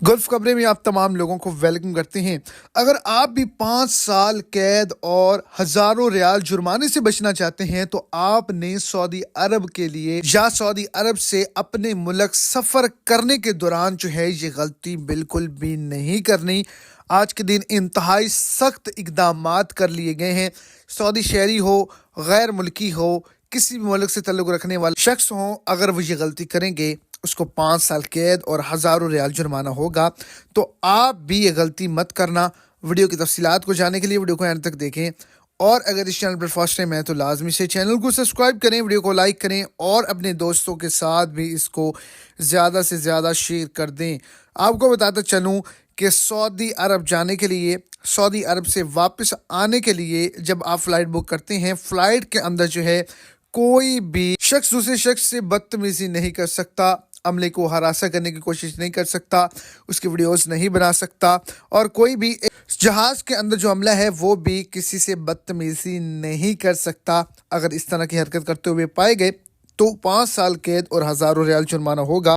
Gulf खबरें में आप तमाम लोगों को वेलकम करते हैं। अगर आप भी 5 साल कैद और हजारों रियाल जुर्माने से बचना चाहते हैं तो आपने सऊदी अरब के लिए या सऊदी अरब से अपने मुल्क सफर करने के दौरान जो है ये गलती बिल्कुल भी नहीं करनी। आज के दिन इंतहाई सख्त इकदामात कर लिए गए हैं। सऊदी शहरी हो, गैर मुल्की हो, किसी भी मुल्क से ताल्लुक रखने वाले शख्स हो, अगर वो ये गलती करेंगे उसको 5 साल कैद और हजारों रियाल जुर्माना होगा। तो आप भी ये गलती मत करना। वीडियो की तफसीलात को जानने के लिए वीडियो को एंड तक देखें, और अगर इस चैनल पर फर्स्ट टाइम है तो लाजमी से चैनल को सब्सक्राइब करें, वीडियो को लाइक करें और अपने दोस्तों के साथ भी इसको ज़्यादा से ज़्यादा शेयर कर दें। आपको बताता चलूँ कि सऊदी अरब जाने के लिए, सऊदी अरब से वापस आने के लिए जब आप फ़्लाइट बुक करते हैं, फ़्लाइट के अंदर जो है कोई भी शख्स दूसरे शख्स से बदतमीज़ी नहीं कर सकता, अमले को हरासा करने की कोशिश नहीं कर सकता, उसकी वीडियोस नहीं बना सकता, और कोई भी जहाज़ के अंदर जो अमला है वो भी किसी से बदतमीज़ी नहीं कर सकता। अगर इस तरह की हरकत करते हुए पाए गए तो 5 साल कैद और हज़ारों रियाल जुर्माना होगा।